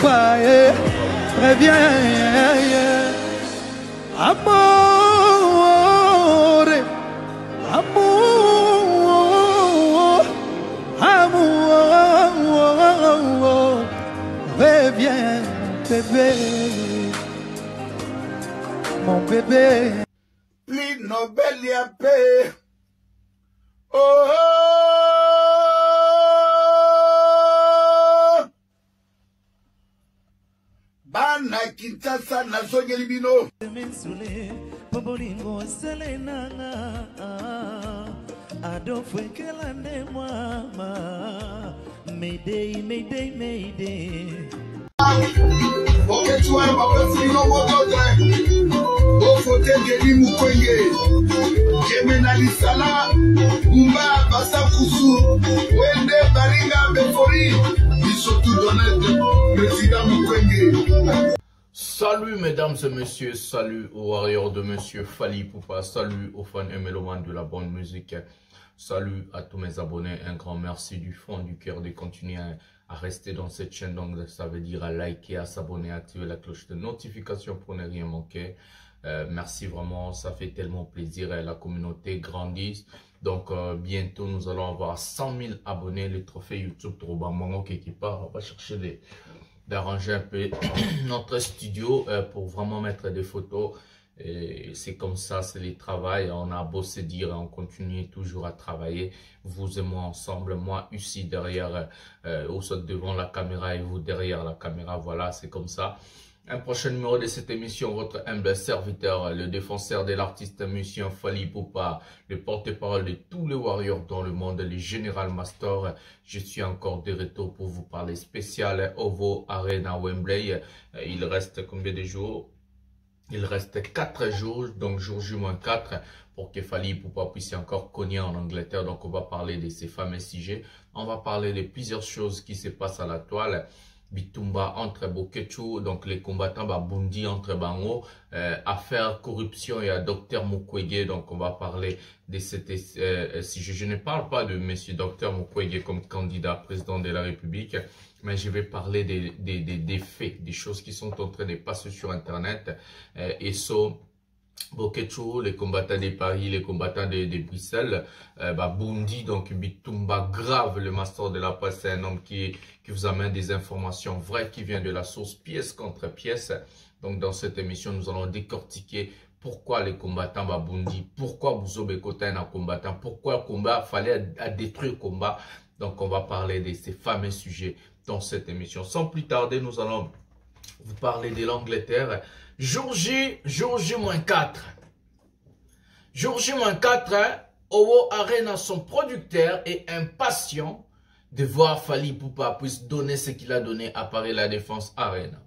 Poupa, très bien. Amore, amour, amour, reviens, bébé, mon bébé. Plus Nobel y a paix. Oh, Bana Kinshasa na zonye libino. Bobolingo selenanga Adolfo kelande mama Mayday, mayday, mayday. Okay, tu as ma place no motote. Au faute Geli Mukwege. Jemenali Sala, Bumba Basakusu, Wende Baringa Befori. Ils sont tout honnêtes, président Mukwege. Salut mesdames et messieurs, salut aux warriors de monsieur Fally Ipupa, salut aux fans et mélomanes de la bonne musique, salut à tous mes abonnés, un grand merci du fond du cœur de continuer à rester dans cette chaîne, donc ça veut dire à liker, à s'abonner, à activer la cloche de notification pour ne rien manquer. Merci vraiment, ça fait tellement plaisir, la communauté grandit. Donc bientôt nous allons avoir 100 000 abonnés, le trophée YouTube Trobamango quelque part, on va chercher d'arranger un peu notre studio pour vraiment mettre des photos. C'est comme ça, c'est le travail. On a beau se dire, on continue toujours à travailler. Vous et moi ensemble, moi ici derrière, ou soit devant la caméra et vous derrière la caméra. Voilà, c'est comme ça. Un prochain numéro de cette émission, votre humble serviteur, le défenseur de l'artiste monsieur Fally Ipupa, le porte-parole de tous les warriors dans le monde, le général Mastor. Je suis encore de retour pour vous parler spécial OVO Arena Wembley. Il reste combien de jours? Il reste 4 jours, donc jour J-4, pour que Fally Ipupa puisse encore cogner en Angleterre. Donc on va parler de ces fameux sujets. On va parler de plusieurs choses qui se passent à la toile. Bitumba entre Bokechu, donc les combattants Babundi entre Bango, affaire corruption et à Dr Mukwege. Donc on va parler de cette sujet. Je ne parle pas de monsieur Dr Mukwege comme candidat président de la République, mais je vais parler des faits, des choses qui sont en train de passer sur internet. Et so Bokechu, les combattants de Paris, les combattants de Bruxelles, Bundi, donc Bitumba grave, le master de la presse, c'est un homme qui vous amène des informations vraies qui viennent de la source pièce contre pièce. Donc dans cette émission, nous allons décortiquer pourquoi les combattants Bundi, pourquoi Bouzo Bekota est un combattant, pourquoi le combat fallait détruire le combat. Donc on va parler de ces fameux sujets dans cette émission. Sans plus tarder, nous allons vous parler de l'Angleterre. Jour J-4. Jour J-4, OVO Arena, son producteur, est impatient de voir Fally Ipupa puisse donner ce qu'il a donné à Paris La Défense Arena.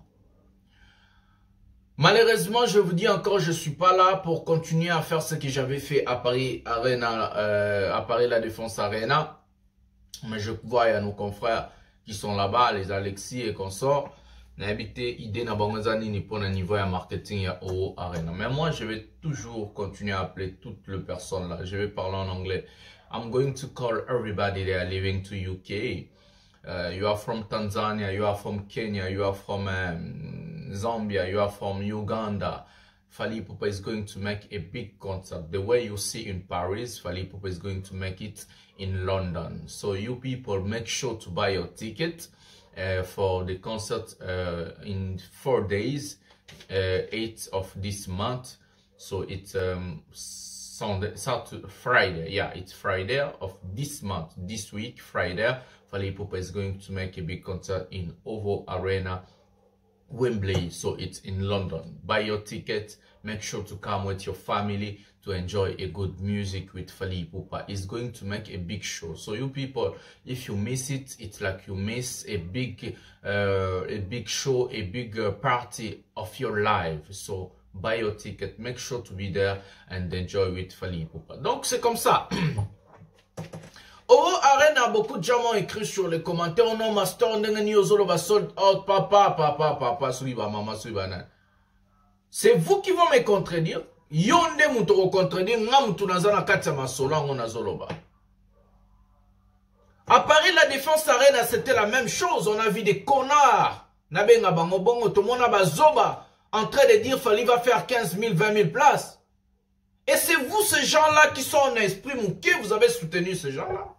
Malheureusement, je vous dis encore, je ne suis pas là pour continuer à faire ce que j'avais fait à Paris Arena, à Paris La Défense Arena. Mais je vois, il y a nos confrères qui sont là-bas, les Alexis et consorts. N'habitez idée na bangazani ni pour un niveau de marketing à OVO Arena. Mais moi, je vais toujours continuer à appeler toutes les personnes là. Je vais parler en anglais. I'm going to call everybody that are living to UK. You are from Tanzania, you are from Kenya, you are from Zambia, you are from Uganda. Fally Ipupa is going to make a big concert. The way you see in Paris, Fally Ipupa is going to make it in London. So you people make sure to buy your ticket. For the concert in 4 days, 8th of this month. So it's Friday. Yeah, it's Friday of this month, this week, Friday. Fally Ipupa is going to make a big concert in OVO Arena, Wembley. So it's in London. Buy your ticket. Make sure to come with your family to enjoy a good music with Fally Ipupa. It's going to make a big show. So you people, if you miss it, it's like you miss a big show, a big party of your life. So buy your ticket, make sure to be there and enjoy with Fally Ipupa. Donc c'est comme ça. OVO Arena, beaucoup de gens m'ont écrit sur les commentaires. Non, master, papa, suiva, maman, suiva. C'est vous qui vont me contredire. Yonde muto contredire, nga muto nazana katsa masola ngona zoloba. À Paris, La Défense Arena, c'était la même chose. On a vu des connards Nabenga bango bongo, tout le monde a bazoba en train de dire Fally va faire 15 000, 20 000 places. Et c'est vous, ces gens-là, qui sont en esprit mouqué, vous avez soutenu ces gens-là.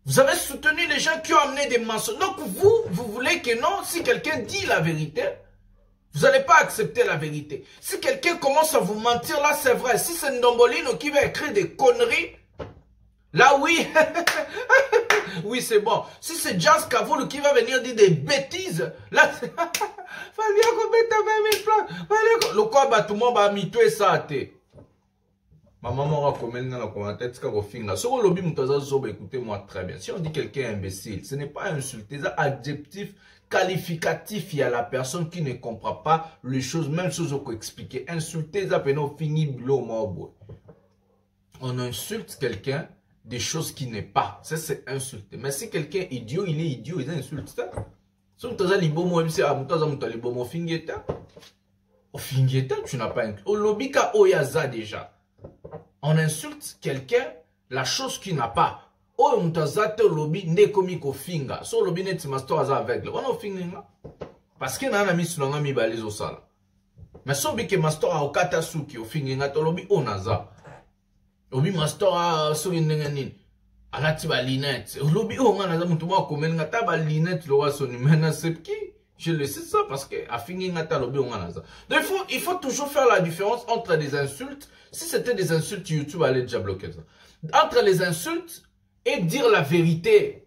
Vous avez soutenu les gens qui ont amené des mensonges. Donc vous voulez que non, si quelqu'un dit la vérité, vous n'allez pas accepter la vérité. Si quelqu'un commence à vous mentir, là c'est vrai. Si c'est Ndombolino qui va écrire des conneries, là oui, oui c'est bon. Si c'est Jazz Kavoulou qui va venir dire des bêtises, là c'est... Fallait qu'on mette à 20 000 plans. Le quoi, tout le monde va mitoyer ça à te. Ma maman va commenter dans la commentaire, c'est qu'on finit là. Si on lobby, écoutez-moi très bien. Si on dit quelqu'un est imbécile, ce n'est pas insulter, c'est adjectif qualificatif. Il y a la personne qui ne comprend pas les choses, même chose qu'on expliquer. Insulter, ça peut nous finir on insulte quelqu'un des choses qui n'est pas. Ça, c'est insulter. Mais si quelqu'un est idiot, il est idiot, il insulte ça. Si on t'a dit libomo, tu n'as pas inclus. Au lobby, oyaza déjà. On insulte quelqu'un, la chose qui n'a pas. Oh, on t'a dit lobby, ne komi ko finga. So lobby net master aza aveugle. On a finga. Parce que n'a mis sur l'ami balise au sala. Mais so bi que master a okata suki au finga to lobby onaza. Lobby master a so ndenganin. Alati ba linette. Lobby o ngana za mutu wa komel ngata ba linette lo wa soni mena sepki. Je le sais ça parce que à finir ngata lobby o ngana za. Donc il faut toujours faire la différence entre des insultes. Si c'était des insultes, YouTube allait déjà bloquer ça. Entre les insultes et dire la vérité.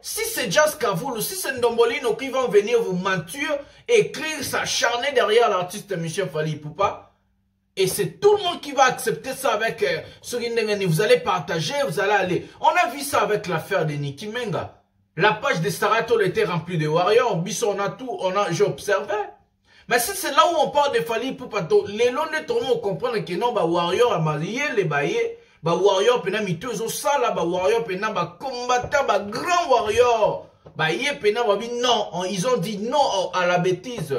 Si c'est Jazz Kavoulou, si c'est Ndombolino qui vont venir vous mentir, écrire, s'acharner derrière l'artiste Michel Fally Ipupa, et c'est tout le monde qui va accepter ça avec vous allez partager, vous allez aller. On a vu ça avec l'affaire de Nicki Menga. La page de Saratol était remplie de warriors. On a tout, j'ai observé. Mais si c'est là où on parle de Fally Ipupa, les longs de tout le monde comprennent que non, bah warrior a marié, les baillés, bah warrior pena miteuse au sala, bah warrior pena bah combattant, bah grand warrior, bah yé pena bah non, ils ont dit non à la bêtise.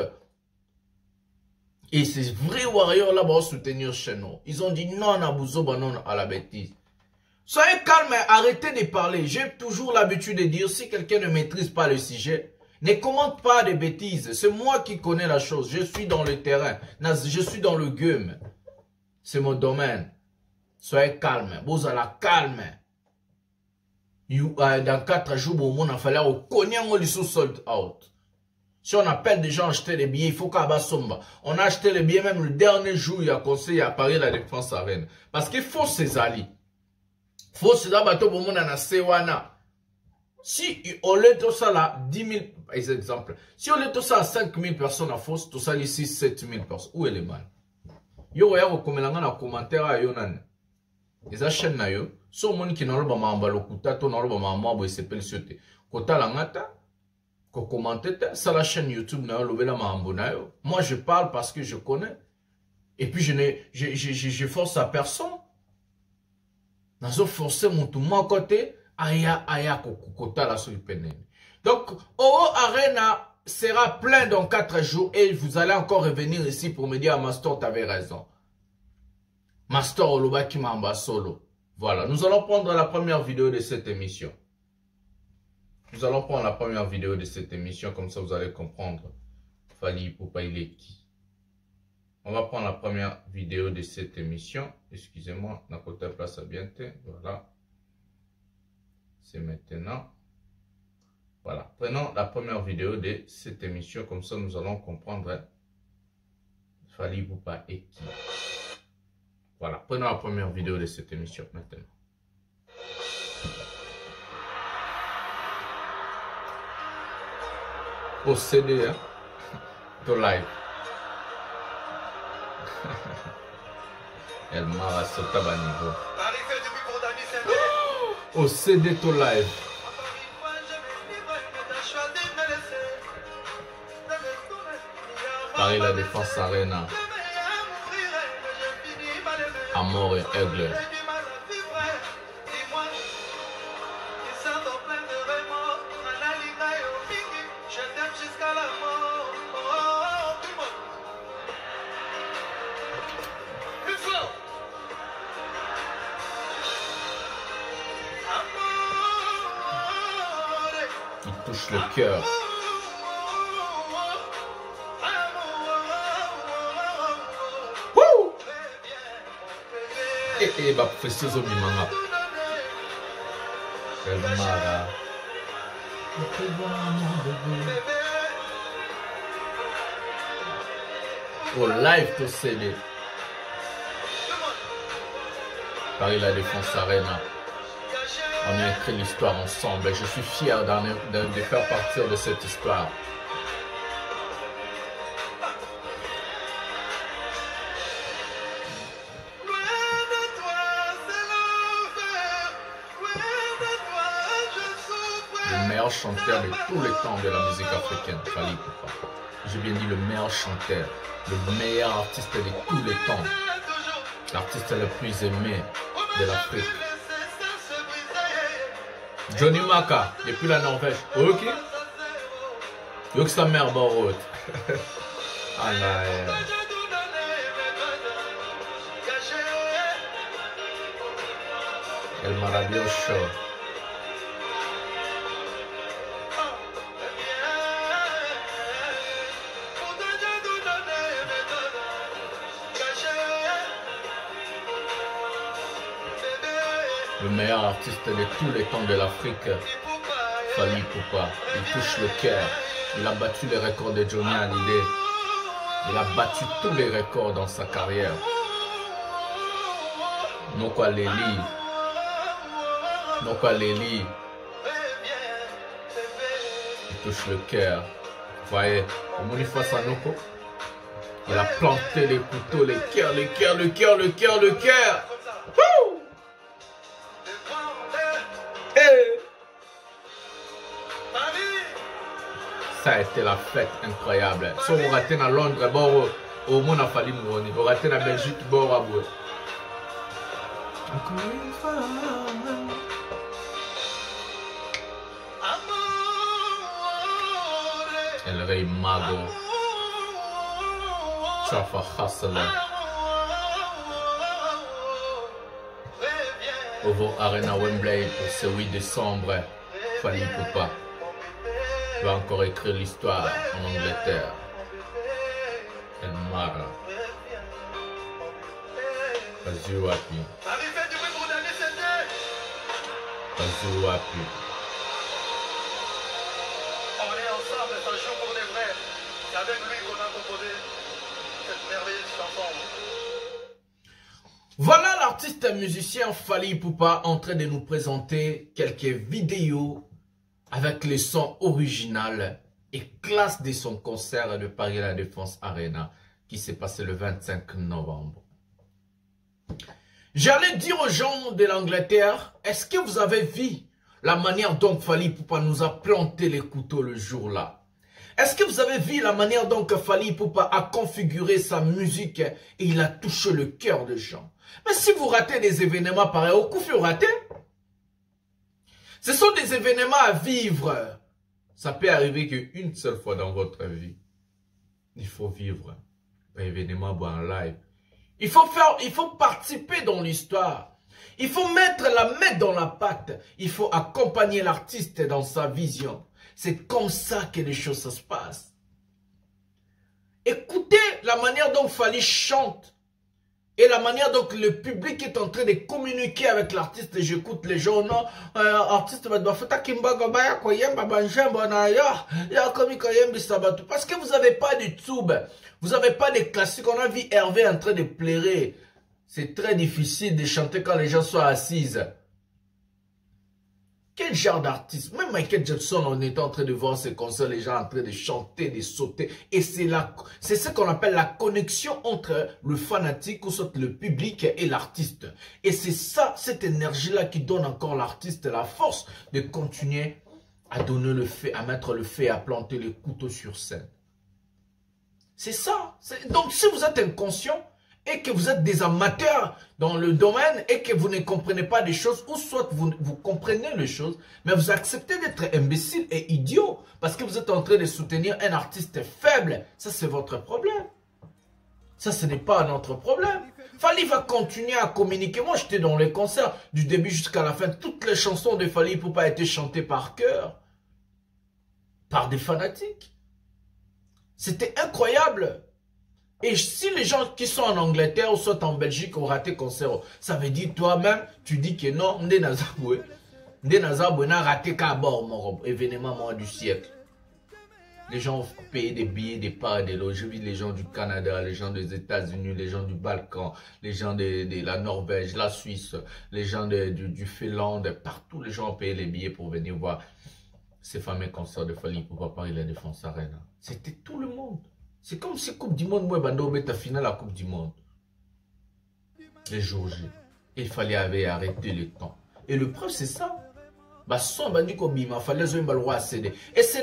Et ces vrais warriors là vont soutenir chez nous. Ils ont dit non à Bouzo, bah non à la bêtise. Soyez calme, arrêtez de parler. J'ai toujours l'habitude de dire, si quelqu'un ne maîtrise pas le sujet, ne commente pas des bêtises. C'est moi qui connais la chose. Je suis dans le terrain. Je suis dans le game. C'est mon domaine. Soyez calme. Vous allez calme. Dans 4 jours, au monde, il fallait reconnaître les sold out. Si on appelle des gens à acheter les billets, il faut qu'à Bassomba. On a acheté les billets même le dernier jour, il y a conseillé à Paris la Défense Arène. Parce qu'il faut ses alliés. Il faut ses bateaux pour le monde en Sewana. Si on est tout ça là, 10 000, par exemple. Si on est tout ça à 5 000 personnes à force, tout ça ici 7 000 personnes. Où est le mal? Yo, ouais, on commence à commentaire à Yonan. Les achètes na yo, so monde qui n'a pas mamba le kuta, to n'a pas mamba bo s'appelle sioté. Kota la ngata, ko commenter ça la chaîne YouTube na yo lobela mamba na yo. Moi je parle parce que je connais. Et puis je force à personne. Nazo forcer mon tout mon côté. Aya kota la solipene. Donc, Oro Arena sera plein dans 4 jours et vous allez encore revenir ici pour me dire, Master, t'avais raison. Master Oloba qui m'amba solo. Voilà, nous allons prendre la première vidéo de cette émission. Nous allons prendre la première vidéo de cette émission, comme ça vous allez comprendre. Fally Ipupa, il est qui? On va prendre la première vidéo de cette émission. Excusez-moi, n'a pas place à bientôt. Voilà. C'est maintenant. Voilà. Prenons la première vidéo de cette émission. Comme ça, nous allons comprendre Fally Ipupa et qui. Voilà. Prenons la première vidéo de cette émission maintenant. Au CD, hein? To live. Elle m'a sauté à niveau. Au CD to live. Paris la Défense Arena. Amour et Aigle. touche le cœur. Wouh! Bah, précieuse au bimanga. Mara. Au live to CD. Paris La Défense Arena. On a écrit l'histoire ensemble et je suis fier de faire partir de cette histoire. Le meilleur chanteur de tous les temps de la musique africaine, Fally Ipupa. J'ai bien dit le meilleur chanteur, le meilleur artiste de tous les temps. L'artiste le plus aimé de l'Afrique. Johnny Maka, depuis la Norvège. Ok. Il que sa mère Borot. Ah là. El Maravilloso. Le meilleur artiste de tous les temps de l'Afrique, Fally Ipupa. Il touche le cœur. Il a battu les records de Johnny Hallyday. Il a battu tous les records dans sa carrière. Nokwa Leli. Nokwa Leli. Il touche le cœur. Vous voyez, au Moniface Noko, il a planté les couteaux, les cœurs, le cœur, le cœur, le cœur, le cœur. Ça a été la fête incroyable. Si on raté à Londres, bon, au monde a fallu mourir. On raté à Belgique, bon, à bout. Encore une fois. El Rey Mago. Chafa Hassler. Ovo Arena Wembley pour ce 8 décembre. Fally Ipupa va encore écrire l'histoire en Angleterre. El Mara. Vas-y, Wapi. Vas-y, Wapi. On est ensemble, c'est un jour pour les vrais. C'est avec lui qu'on a composé cette merveilleuse chanson. Voilà l'artiste musicien Fally Ipupa en train de nous présenter quelques vidéos avec les sons originaux et classe de son concert de Paris La Défense Arena qui s'est passé le 25 novembre. J'allais dire aux gens de l'Angleterre, est-ce que vous avez vu la manière dont Fally Ipupa nous a planté les couteaux le jour-là? Est-ce que vous avez vu la manière dont Fally Ipupa a configuré sa musique et il a touché le cœur des gens? Mais si vous ratez des événements pareils, au coup vous ratez. Ce sont des événements à vivre. Ça peut arriver qu'une seule fois dans votre vie. Il faut vivre un événement en live. Il faut participer dans l'histoire. Il faut mettre la main dans la pâte. Il faut accompagner l'artiste dans sa vision. C'est comme ça que les choses se passent. Écoutez la manière dont Fally chante. Et la manière dont le public est en train de communiquer avec l'artiste. J'écoute les gens, non, artiste, parce que vous n'avez pas de tube, vous n'avez pas de classiques. On a vu Hervé en train de pleurer. C'est très difficile de chanter quand les gens sont assises. Quel genre d'artiste? Même Michael Jackson, on était en train de voir ses concerts, les gens en train de chanter, de sauter. Et c'est ce qu'on appelle la connexion entre le fanatique, ou soit le public et l'artiste. Et c'est ça, cette énergie-là qui donne encore l'artiste la force de continuer à donner le fait, à mettre le fait, à planter les couteaux sur scène. C'est ça. Donc si vous êtes inconscient, et que vous êtes des amateurs dans le domaine et que vous ne comprenez pas des choses, ou soit vous comprenez les choses, mais vous acceptez d'être imbécile et idiot parce que vous êtes en train de soutenir un artiste faible, ça c'est votre problème. Ça, ce n'est pas notre problème. Fally va continuer à communiquer. Moi, j'étais dans les concerts du début jusqu'à la fin. Toutes les chansons de Fally Ipupa étaient chantées par cœur. par des fanatiques. C'était incroyable. Et si les gens qui sont en Angleterre ou soit en Belgique ont raté concert, ça veut dire toi-même, tu dis que non, Nde Nazaboué n'a raté qu'à bord, mon événement du siècle. Les gens ont payé des billets, des parts, des loges. Je vis les gens du Canada, les gens des États-Unis, les gens du Balkan, les gens de la Norvège, la Suisse, les gens du Finlande. Partout, les gens ont payé les billets pour venir voir ces fameux concerts de Fally Ipupa Paris La Défense Arena. C'était tout le monde. C'est comme si Coupe du Monde, moi, Bando met à finale la Coupe du Monde. Les jours J. Il fallait arrêter le temps. Et le preuve, c'est ça. Et c'est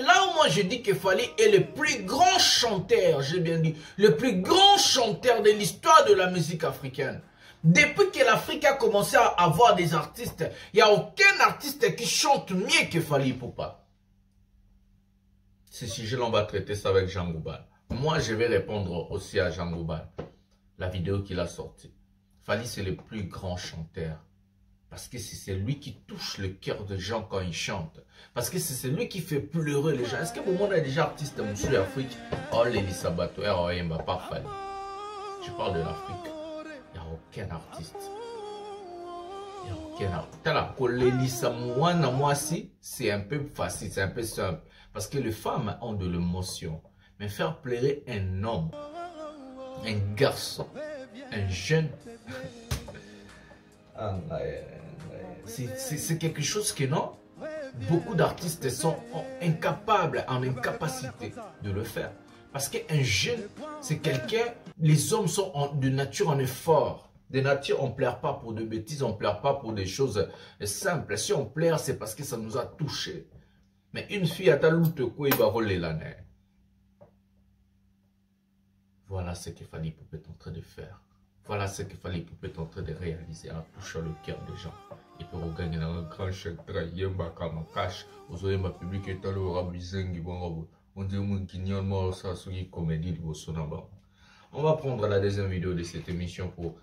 là où moi je dis que Fally est le plus grand chanteur, j'ai bien dit, le plus grand chanteur de l'histoire de la musique africaine. Depuis que l'Afrique a commencé à avoir des artistes, il n'y a aucun artiste qui chante mieux que Fally Ipupa. Ce sujet-là, on va traiter ça avec Jean Goubal. Moi, je vais répondre aussi à Jean Goubal. La vidéo qu'il a sortie. Fally, c'est le plus grand chanteur. Parce que c'est lui qui touche le cœur des gens quand il chante. Parce que c'est lui qui fait pleurer les gens. Est-ce que vous monde a déjà artiste monsieur Afrique? Oh, Léli Sabato, par Fally. Je parle de l'Afrique. Il n'y a aucun artiste. Il n'y a aucun artiste. Moi, c'est un peu facile, c'est un peu simple. Parce que les femmes ont de l'émotion. Mais faire pleurer un homme, un garçon, un jeune... C'est quelque chose que non, beaucoup d'artistes sont incapables, en incapacité de le faire. Parce qu'un jeune, c'est quelqu'un, les hommes sont de nature en effort. De nature, on ne pleure pas pour de bêtises, on ne pleure pas pour des choses simples. Si on pleure, c'est parce que ça nous a touchés. Mais une fille à ta loupe, quoi, il va voler la neige. Voilà ce que Fally Ipupa est en train de faire. Voilà ce que Fally Ipupa est en train de réaliser en touchant le cœur des gens. Et pour gagner dans un grand chèque, yemba kama cash, aux oyemba public et talo rabizengi bon. On dit mon quignon mort ça sur une comédie de Bolsonaro. On va prendre la deuxième vidéo de cette émission pour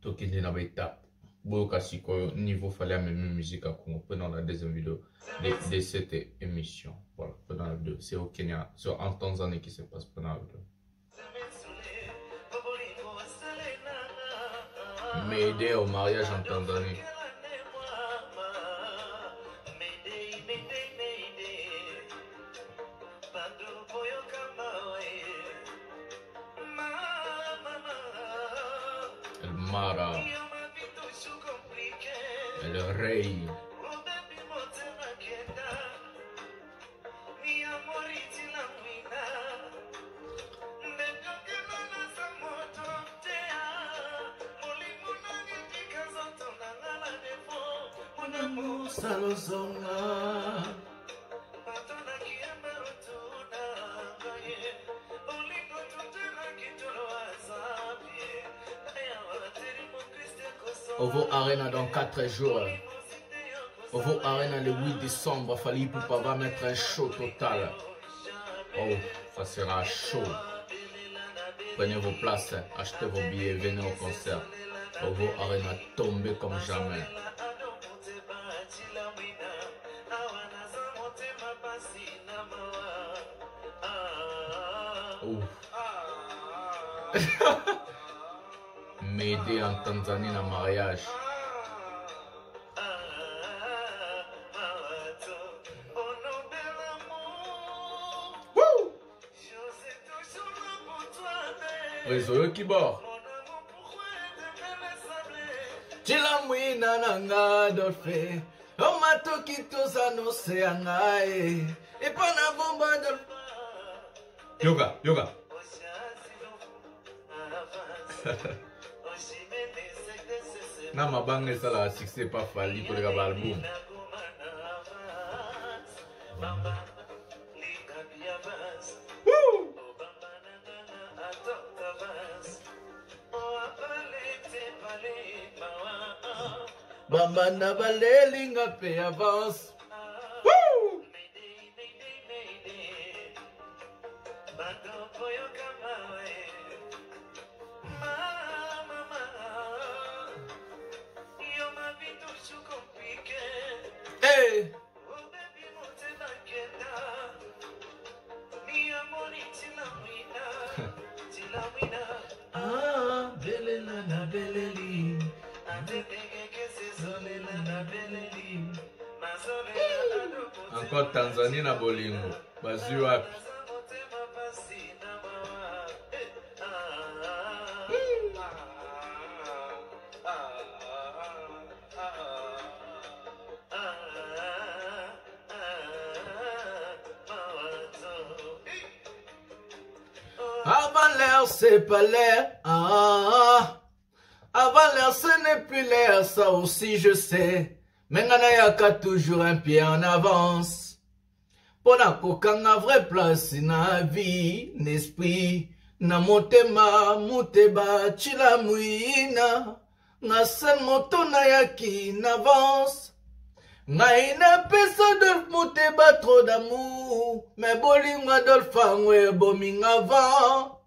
Tokindi Nabeta. Bolokasiko niveau fallait même musique à Congo. Prenons la deuxième vidéo de cette émission. Voilà, prenons la vidéo. C'est au Kenya, c'est en Tanzanie qui se passe. Prenons la vidéo. M'aider au mariage en Tanzanie. El Mara. El Rey. Ovo Arena dans 4 jours. Ovo Arena le 8 décembre. Fally Ipupa va mettre un show total. Oh, ça sera chaud. Prenez vos places, achetez vos billets, venez au concert. Ovo Arena tombé comme jamais. M'aider en Tanzanie dans le mariage. Réseau qui bord. Chilamwina nanga dolfe. Omato kitosa no seangae. Et pana bomba dolfe. Yoga, yoga. Na mabanga sala succès pas Fally pour le album. Bamba na balelinga pe avance. Hey. Ah, belela na beleli. Encore Tanzanie na bolingo. Bazui wapi? Avant l'air, c'est pas l'air. Ah. Avant l'air, ce n'est plus l'air, ça aussi je sais. Mais Nganayaka toujours un pied en avance. Pona kokanga vraie place na vie, n'esprit. Na motema, muteba, chila muina. Na sen moto na yaki n'avance. Na ina pesa dolf muteba trop d'amour. Mais boling Adolphe angwe boming avant.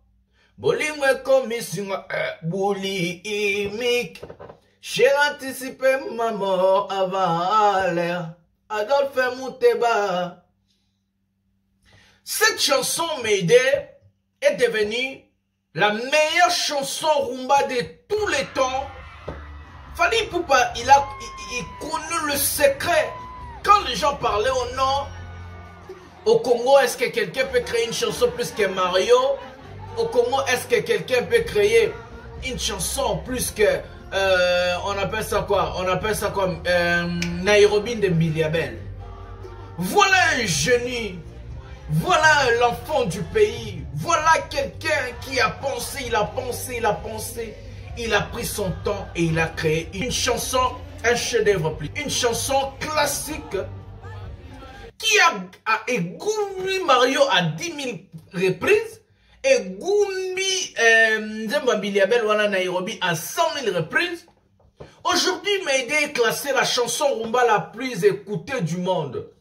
Bolingwe commission bouli imique. J'ai anticipé ma mort avant l'air. Adolphe Mouteba. Cette chanson Mayday est devenue la meilleure chanson rumba de tous les temps. Fally Ipupa, il connu le secret. Quand les gens parlaient au nord, au Congo, est-ce que quelqu'un peut créer une chanson plus que Mario? Au Congo, est-ce que quelqu'un peut créer une chanson plus que... on appelle ça quoi? On appelle ça comme Nairobi de Biliabel. Voilà un génie. Voilà l'enfant du pays. Voilà quelqu'un qui a pensé, il a pensé, il a pensé. Il a pris son temps et il a créé une chanson, un chef-d'œuvre plus. Une chanson classique qui a égouné Mario à 10 000 reprises. Et Goumbi Nzemba Biliabel wana Nairobi à 100 000 reprises. Aujourd'hui, Mayday est classée la chanson rumba la plus écoutée du monde.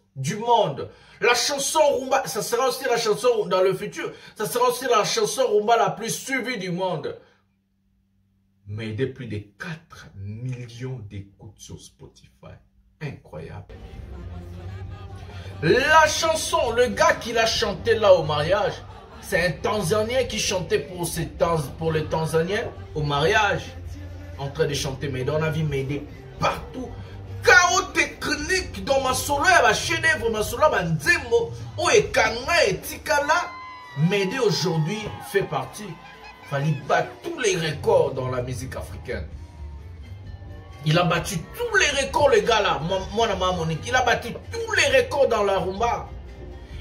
La chanson rumba, ça sera aussi la chanson dans le futur. Ça sera aussi la chanson rumba la plus suivie du monde. Mayday, plus de 4 millions d'écoutes sur Spotify. Incroyable. La chanson, le gars qui l'a chanté là au mariage, c'est un Tanzanien qui chantait pour les Tanzaniens au mariage. En train de chanter Mayday. On a vu Mayday partout. Chaos technique dans ma solo, ma chef-d'œuvre, ma solo, ma nzembo, o ekanga et tikala. Mayday aujourd'hui fait partie. Fallait battre tous les records dans la musique africaine. Il a battu tous les records, les gars là. Mon ami Monique, il a battu tous les records dans la rumba.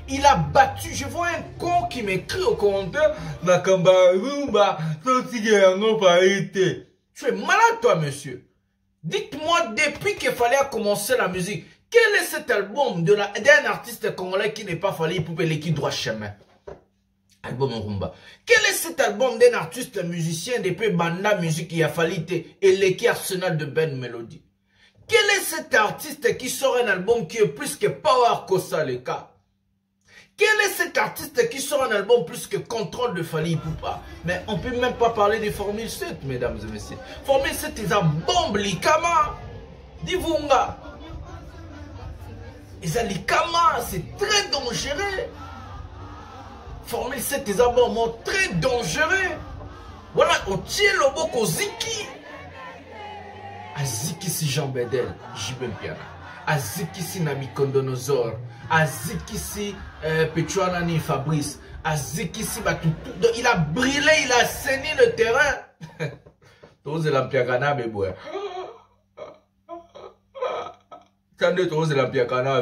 Il a battu, je vois un con qui m'écrit au commentaire. Nakamba rumba, tu es malade toi monsieur. Dites-moi depuis qu'il fallait commencer la musique, quel est cet album d'un artiste congolais qui n'est pas Fally Ipupa qui droit chemin? Album rumba. Quel est cet album d'un artiste musicien depuis Banda Musique qui a fallu et l'équipe Arsenal de Ben Melody? Quel est cet artiste qui sort un album qui est plus que Power Kosa Leka? Quel est cet artiste qui sort un album plus que Contrôle de Fally Ipupa? Mais on ne peut même pas parler de Formule 7, mesdames et messieurs. Formule 7, c'est un bombe likama. Divunga. Et ça likama, c'est très dangereux. Formule 7, c'est un bombe très dangereux. Voilà, on tient le bok au Ziki. Aziki si Jean Bedel, Jibem Piana. Aziki si Nami Kondonosor. Aziki si Pechuanani Fabrice. Aziki si Batutu. Il a brûlé, il a saigné le terrain. Tous les Lampiagana, bébé. Tande tous les Lampiagana.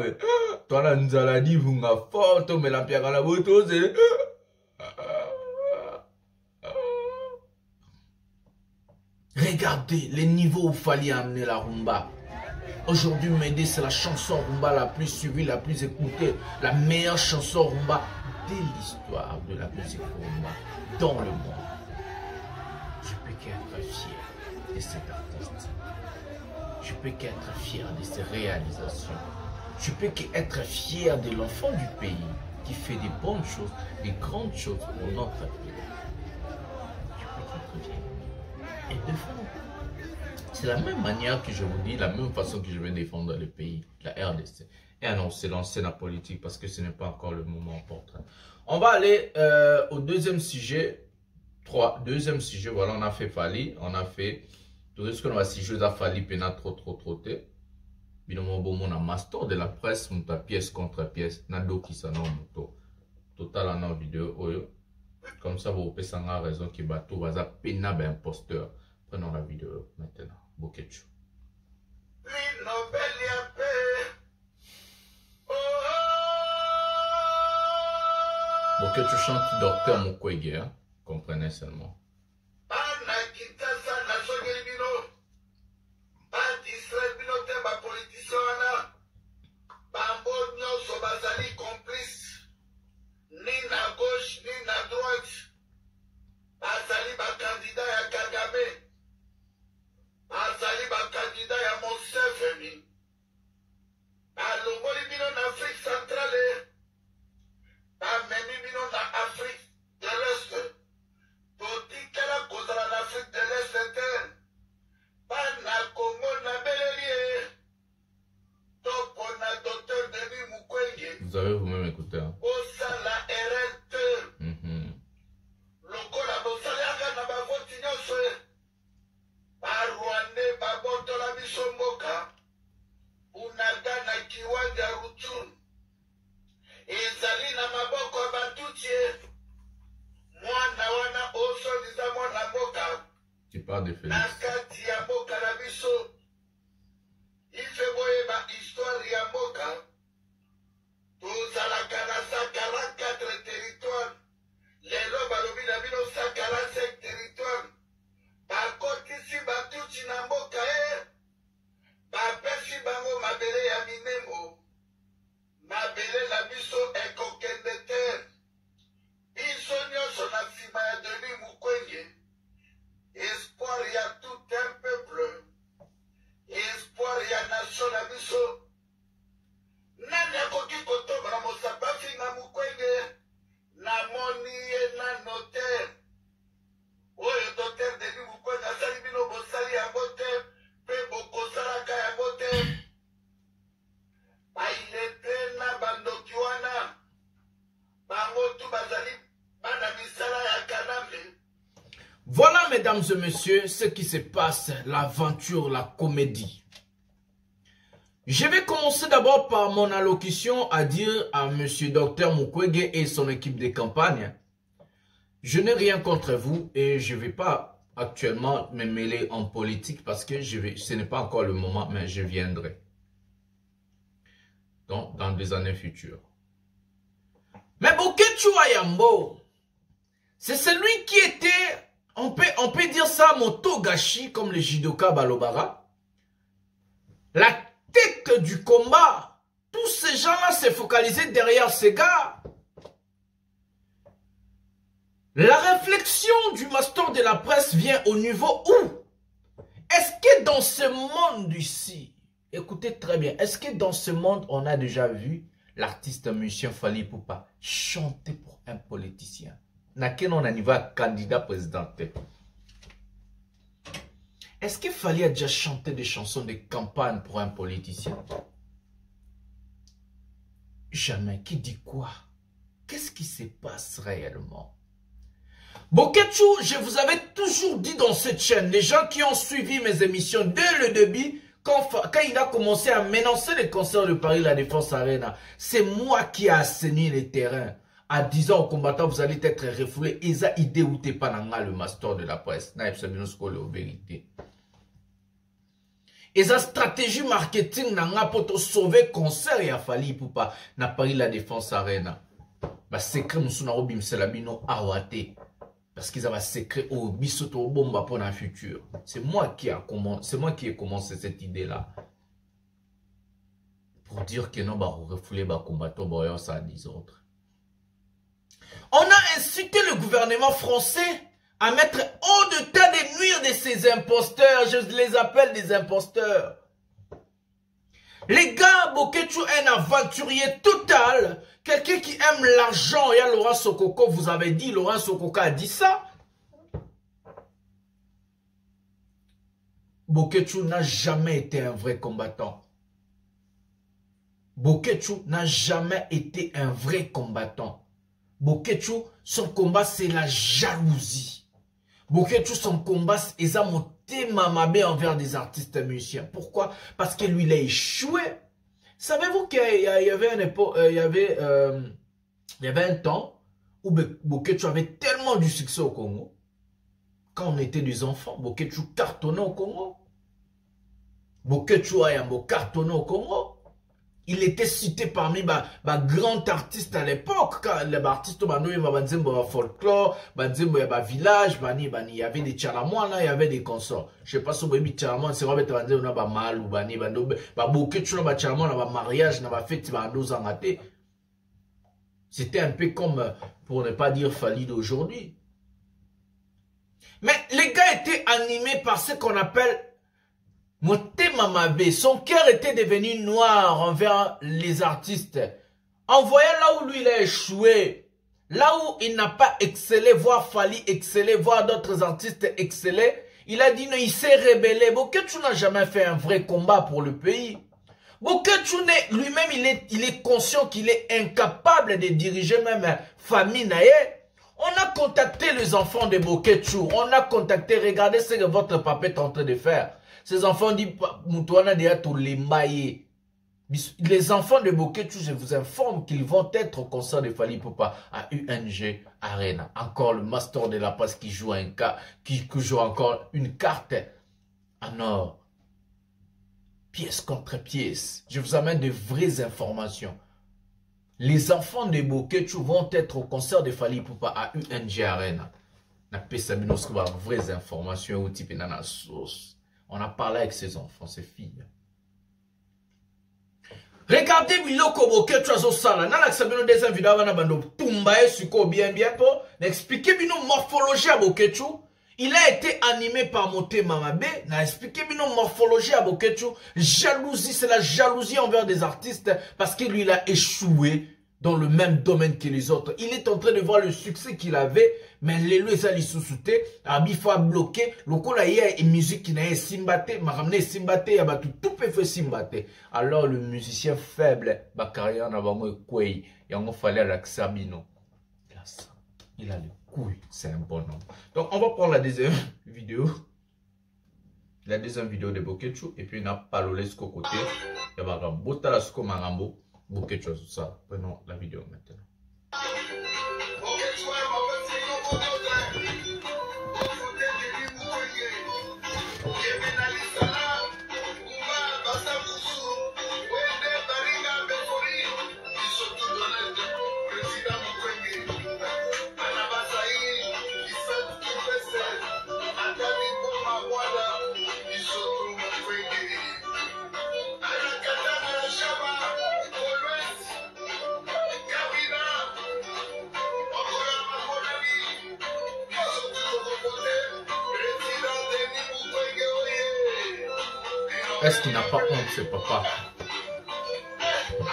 Toi, nous allons dire, vous m'avez fort, mais Lampiagana, vous tous. Regardez les niveaux où il fallait amener la rumba. Aujourd'hui, Mayday, c'est la chanson rumba la plus suivie, la plus écoutée, la meilleure chanson rumba de l'histoire de la musique rumba dans le monde. Je peux qu'être fier de cet artiste. Je peux qu'être fier de ses réalisations. Je peux qu'être fier de l'enfant du pays qui fait des bonnes choses, des grandes choses pour notre pays. Je peux qu'être fier. Et défendre. C'est la même manière que je vous dis, la même façon que je vais défendre le pays, la RDC. Et annoncer lancer la politique parce que ce n'est pas encore le moment opportun. On va aller au deuxième sujet. Deuxième sujet, voilà, on a fait Fali, on a fait tout ce qu'on a sujet à Fali, pena trop. Binomo bon a master de la presse, monta pièce contre pièce, nado qui s'en moto. Total en en vidéo, oyo. Comme ça, vous pouvez savoir raison qui va tout, va pena ben imposteur. Prenons la vidéo maintenant. Bokechu. Bokechu chante Docteur Mukwege, hein? Comprenez seulement. Vous avez vous-même écouté. Hein? Tu parles de Félix. Voilà, mesdames et messieurs, ce qui se passe, l'aventure, la comédie. Je vais commencer d'abord par mon allocution à dire à monsieur Dr Mukwege et son équipe de campagne, je n'ai rien contre vous et je ne vais pas actuellement me mêler en politique parce que ce n'est pas encore le moment, mais je viendrai. Donc, dans des années futures. Mais Bokechu Ayambo, c'est celui qui était... On peut dire ça, Motogashi, comme le judoka Balobara. La tête du combat. Tous ces gens-là s'est focalisé derrière ces gars. La réflexion du master de la presse vient au niveau où? Est-ce que dans ce monde ici, écoutez très bien, est-ce que dans ce monde, on a déjà vu l'artiste Monsieur Fali Poupa chanter pour un politicien? Naquel on a niveau candidat présidentiel. Est-ce qu'il fallait déjà chanter des chansons de campagne pour un politicien? Jamais. Qui dit quoi? Qu'est-ce qui se passe réellement? Bokechu, je vous avais toujours dit dans cette chaîne, les gens qui ont suivi mes émissions dès le début, quand il a commencé à menacer les concerts de Paris, la Défense Arena, c'est moi qui ai assaini les terrains. À 10 ans aux combattants, vous allez être refoulés. Et ça, idée ou t'es pas le master de la presse. Na vérité. Et sa stratégie marketing n'a pour te sauver concert et a fallu pour pas n'a pas eu la Défense Arena. Bah secret musuna obim selabino awate parce qu'ils avaient secret au bisoto bomba pour le futur. C'est moi qui ai commencé cette idée là. Pour dire que non bah refouler bah combattants bah ça à 10 autres. On a incité le gouvernement français à mettre hors de tas de nuire de ces imposteurs. Je les appelle des imposteurs. Les gars, Bokechu est un aventurier total. Quelqu'un qui aime l'argent. Il y a Laurent Sokoko, vous avez dit, Laurent Sokoko a dit ça. Bokechu n'a jamais été un vrai combattant. Bokechu n'a jamais été un vrai combattant. Bokechu, son combat, c'est la jalousie. Boketu, son combat, ils ont monté mamabé envers des artistes musiciens. Pourquoi? Parce que lui, il a échoué. Savez-vous qu'il y avait une époque, il y avait un temps où Boketu avait tellement du succès au Congo. Quand on était des enfants, Boketu cartonnait au Congo. Boketu a cartonné au Congo. Il était cité parmi les grands artistes à l'époque. Les artistes, il y avait folklore, il y avait village, il y avait des tchalamois, il y avait des consorts. Je ne sais pas si vous avez des tchalamois, c'est vrai que vous avez mal ou Boketu, il y a des tchalamois, il y a mariage, il y a fête, il y a c'était un peu comme, pour ne pas dire Fali d'aujourd'hui. Mais les gars étaient animés par ce qu'on appelle son cœur était devenu noir envers les artistes. En voyant là où lui il a échoué, là où il n'a pas excellé, voire Fali exceller, voir d'autres artistes exceller, il a dit non, il s'est rébellé. Boketu n'a jamais fait un vrai combat pour le pays. Boketu lui-même, il est conscient qu'il est incapable de diriger même famille naïe. On a contacté les enfants de Boketu, on a contacté, regardez ce que votre papa est en train de faire. Ces enfants disent, les enfants de Boketu, je vous informe qu'ils vont être au concert de Fali Poupa à UNG Arena. Encore le master de la passe qui joue qui joue encore une carte en or. Pièce contre pièce. Je vous amène de vraies informations. Les enfants de Boketu vont être au concert de Fali Poupa à UNG Arena. Na pesa binosko ba vraies informations ou type na source. On a parlé avec ses enfants, ses filles. Regardez Biloko Boketu azosala. Nana ksabino deuxième vidéo wana bando tumbaye suko bien pour n'expliquer bino morphologie à Boketu. Il a été animé par Motema Mabe. N'a expliqué bino morphologie à Boketu. Jalousie, c'est la jalousie envers des artistes parce que lui il a échoué dans le même domaine que les autres. Il est en train de voir le succès qu'il avait, mais les lois ali sous-souté, il faut bloquer. Le coup là, il y a une musique qui n'a simbate, m'a ramené simbate, il y a tout peut faire simbate. Alors le musicien faible, carrière n'a pas moi quoi, il en fallait la Sabino. Il a le couille, c'est un bon homme. Donc on va prendre la deuxième vidéo. La deuxième vidéo de Boketu, et puis on a parlé ce côté. Il y a Botala Sko Marambo. Boketu ça. Prenons la vidéo maintenant. Est-ce qu'il n'a pas honte, ce papa?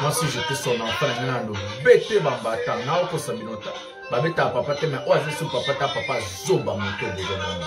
Moi, si j'étais son enfant, je vais bêter Bambata. N'a pas sa minota. Babeta papa, mais oise son papa, ta papa, zoba moto de l'homme.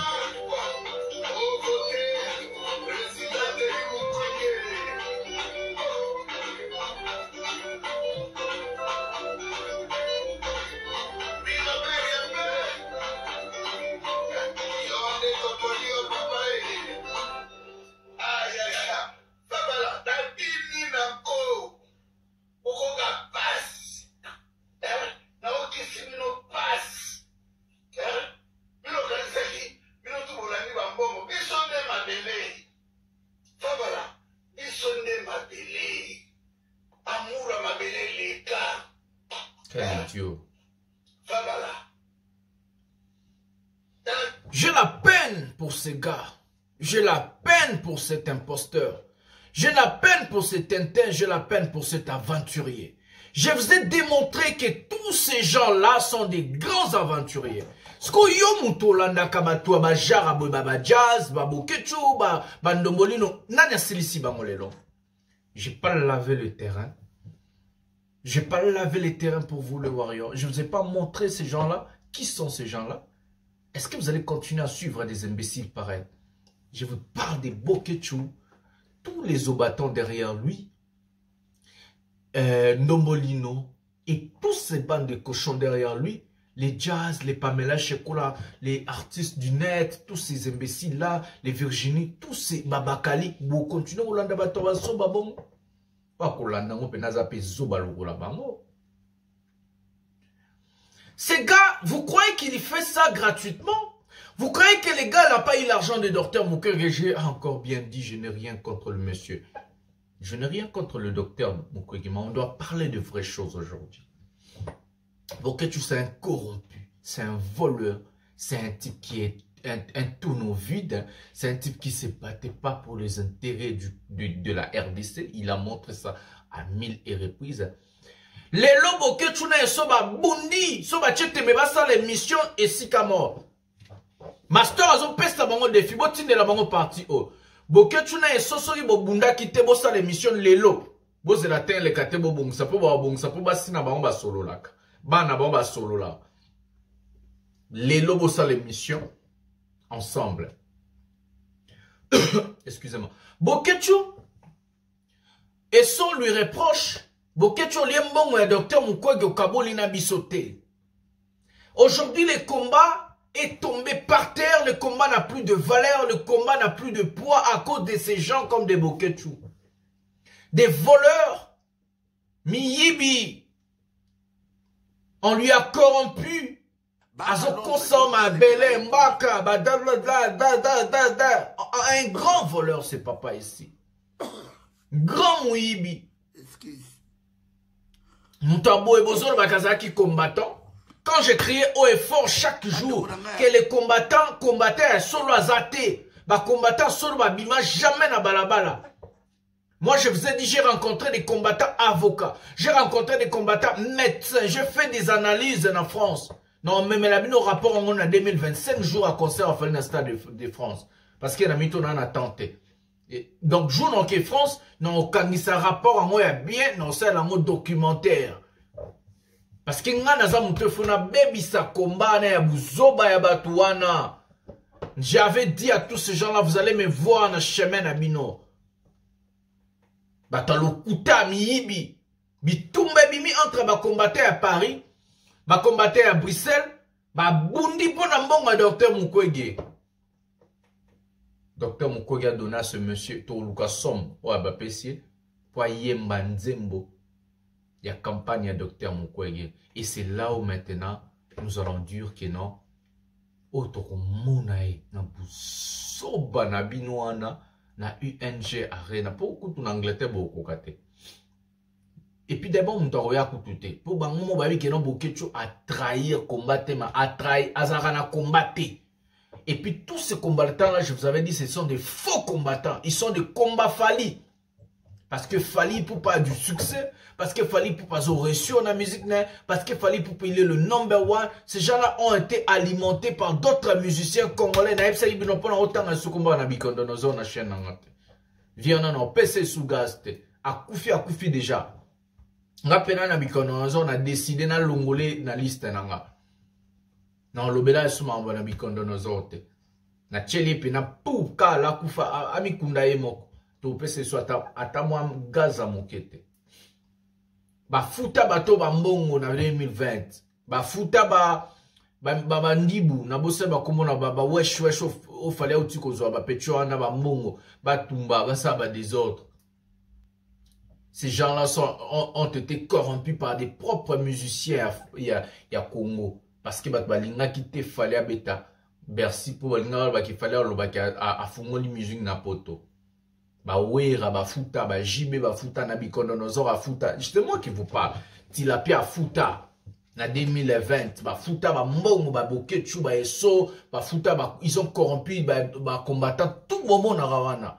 J'ai la peine pour ces gars. J'ai la peine pour cet imposteur. J'ai la peine pour cet Tintin. J'ai la peine pour cet aventurier. Je vous ai démontré que tous ces gens-là sont des grands aventuriers. J'ai pas lavé le terrain. J'ai pas lavé le terrain pour vous, le warrior. Je ne vous ai pas montré ces gens-là. Qui sont ces gens-là? Est-ce que vous allez continuer à suivre des imbéciles pareils? Je vous parle des Boketu, tous les obatons derrière lui, Ndombolino et tous ces bandes de cochons derrière lui. les Jazz, les Pamela Shekola, les artistes du net, tous ces imbéciles-là, les Virginie, tous ces Babakali, vous continuez à landa batoba soba bon. Pas qu'on landa ngo penaza pe zoba lokola bango. Ces gars, vous croyez qu'il fait ça gratuitement? Vous croyez que les gars n'ont pas eu l'argent de docteur Mukwege? J'ai encore bien dit, je n'ai rien contre le monsieur. Je n'ai rien contre le docteur Mukwege, mais on doit parler de vraies choses aujourd'hui. Boketu, c'est un corrompu, c'est un voleur, c'est un type qui est un tonneau vide, c'est un type qui ne se battait pas pour les intérêts de la RDC. Il a montré ça à 1000 reprises. Les lobos que tu n'as soba bundi, soba tchete me basa l'émission et si mort. Master azo pesta bango défi, botine la bango parti o. Boke tu n'as sosori bo bunda qui te bossa l'émission lelo. Bo ze la ten le kate bo bongsa po ba bongsa po ba sina bango ba solo laka. Ba na bango ba solo la. Lelo bossa l'émission ensemble. Excusez-moi. Boketu et son lui reproche. Boketu liembongo ya docteur Mukwege okaboli na bisote. Aujourd'hui le combat est tombé par terre, le combat n'a plus de valeur, le combat n'a plus de poids à cause de ces gens comme des Boketu. Des voleurs, Miyibi, on lui a corrompu. Un grand voleur, c'est papa ici. Grand Miyibi. Excuse. Moutabo et Bozol Bakazaki combattant. Quand j'ai crié haut et fort chaque jour que les combattants combattaient solo à Zate, combattants solo à Bima, jamais na balabala. Moi je vous ai dit, j'ai rencontré des combattants avocats, j'ai rencontré des combattants médecins, j'ai fait des analyses en France. Non, mais la bino rapport on a 2025 jours à concert à le stade de France. Parce qu'il y a mis ton attente. Donc, jour dans France, non, quand il s'en rapport en moi bien, non, c'est un mode documentaire. Parce que nga naza mutefuna baby sa combat na ya buzoba ya batuana. J'avais dit à tous ces gens-là, vous allez me voir dans le chemin na bino. Batalokuta Miyibi. Bitumbe bimi entre ba combattre à Paris, ba combattre à Bruxelles, ba bundi pona mbonga docteur Mukwege. Docteur Mukwege a donné à ce monsieur Toluka Som, ou à Bapessier, pour yemba nzembo. Il y a campagne à docteur Mukwege. Et c'est là où maintenant, nous allons dire que non. Autre monae, na busoba na binoana, na UNG Arena. Pourquoi tout en Angleterre, beaucoup kate. Et puis d'abord, nous avons écouté. Pour bango babi que non Boketu a trahir, combattre, a trahir, azarana combattre. Et puis tous ces combattants-là, je vous avais dit, ce sont des faux combattants. Ils sont des combats Fali. Parce que Fali pour pas du succès, parce que Fali pour pas reçu dans la musique, parce que Fali pour payer le number one. Ces gens-là ont été alimentés par d'autres musiciens congolais. Ils n'ont pas autant de combat dans la chaîne. Viens on PC sous gaz. A Koufi déjà. On a décidé de l'ongolais dans la liste. Non, l'obéla est souvent en Bikondo. Na Tcheli pe na pouka la Koufa amikunda emoko. To pese soit atamwa gaza mokete. Ba futa bato ba mbongo na 2020. Ba futa ba ndibu na bose ba komona ba wesh o fallait outi kozwa ba petcho na ba mbongo ba tumba ba sa ba des autres. Ces gens-là ont été corrompus par des propres musiciens ya Congo parce que ba linga kite fallait abeta Bercy pour linga ba ki fallait lo ba a fungoli musique na poto. Ba wera, ba futa, ba jibe, ba futa, na bikondonozor, ba futa. C'est moi qui vous parle. Tilapia futa. Na 2020, ba futa, ba mbongo, ba Boketu, ba eso, ba futa, ba, ils ont corrompu, ba combattant, tout le monde na rawana.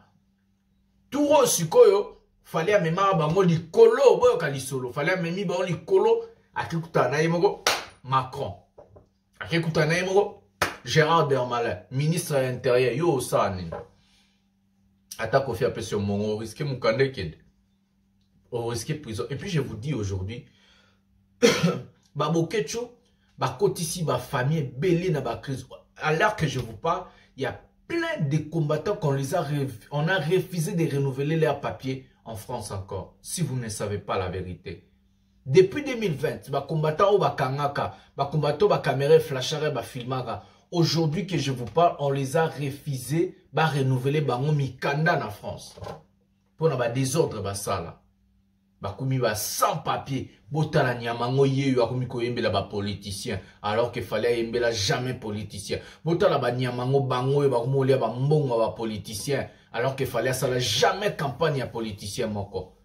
Tout le sikoyo, fallait amema ba ngo likolo, boyo kalisolo. Fallait amemi ba ngo likolo, akikuta na yemoko, Macron. Akikuta na yemoko, Gérard Dermalin, ministre de l'Intérieur, yo osani. Attaque au fait sur mon on risque mon kandé on risque prison. Et puis je vous dis aujourd'hui, ba Boketu, ba kotisi ba famille belé na ba crise. À l'heure que je vous parle, il y a plein de combattants on a refusé de renouveler leurs papiers en France encore. Si vous ne savez pas la vérité, Depuis 2020, ba combattant au bakangaka, ba combattant ba caméra flashare ba filmaka. Aujourd'hui que je vous parle, on les a refusés, ba renouveler bango mikanda na France. Pour na ba désordre ba sala. Ba komi ba sans papier, botala nyamango yeyo akomi ko yembela ba politicien alors qu'il fallait yembela jamais politicien. Botala ba nyamango bango ba komo lia ba mbongo ba politicien alors qu'il fallait ça jamais campagne à politicien moko.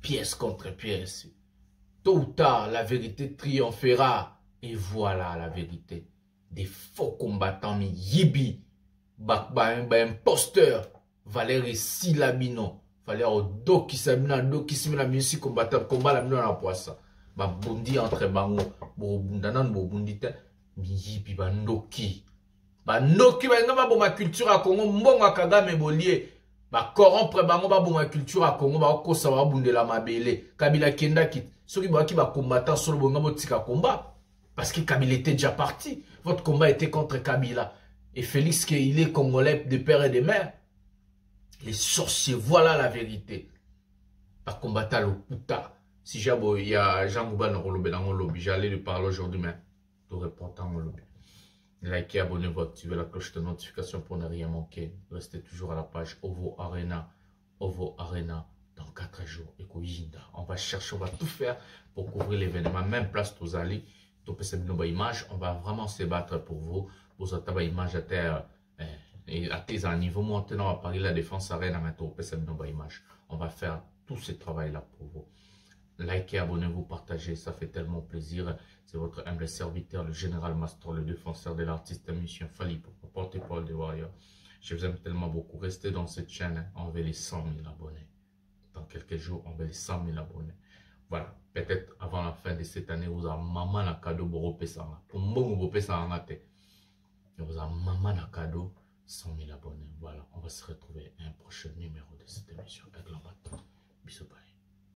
Pièce contre pièce. Tôt ou tard, la vérité triomphera. Et voilà la vérité. Des faux combattants, mais yibi, imposteur, Valérie Silabino, Valérie Doki Sabina, Doki Simina, Missi combattant, combat la mino na poissa. Ba bondi entre bango, bo bundanan, bo bundite, mi yibi, ba ndoki. Ba ndoki, ba nga ba ma culture à Congo, mbonga Kagame bolie. Ba corrompre bango ba ma culture à Congo, ba kosa ba bundela mabele. Kabila Kenda kit. Ceux qui va combattre sur le bon combat. Parce que Kabila était déjà parti. Votre combat était contre Kabila. Et Félix, il est congolais de père et de mère. Les sorciers, voilà la vérité. Par combattre le puta. Si il y a Jean Gouba dans le lobby, j'allais lui parler aujourd'hui, mais tout répondre dans le lobby. Likez, abonnez-vous, activez la cloche de notification pour ne rien manquer. Restez toujours à la page Ovo Arena. Ovo Arena. Dans 4 jours, on va chercher, on va tout faire pour couvrir l'événement. Même place tous allés, on va vraiment se battre pour vous. Vous avez une image à terre et à tes niveau maintenant à Paris, la défense arène à maintenant. On va faire tout ce travail là pour vous. Likez, abonnez-vous, partagez, ça fait tellement plaisir. C'est votre humble serviteur, le général Master, le défenseur de l'artiste Mission Fali pour porter parole des Warriors. Je vous aime tellement beaucoup. Restez dans cette chaîne, on veut les 100 000 abonnés. Dans quelques jours, on va les 100 000 abonnés. Voilà. Peut-être avant la fin de cette année, vous avez maman un cadeau pour vous Pesanga. Pour vous vous avez maman un cadeau 100 000 abonnés. Voilà. On va se retrouver un prochain numéro.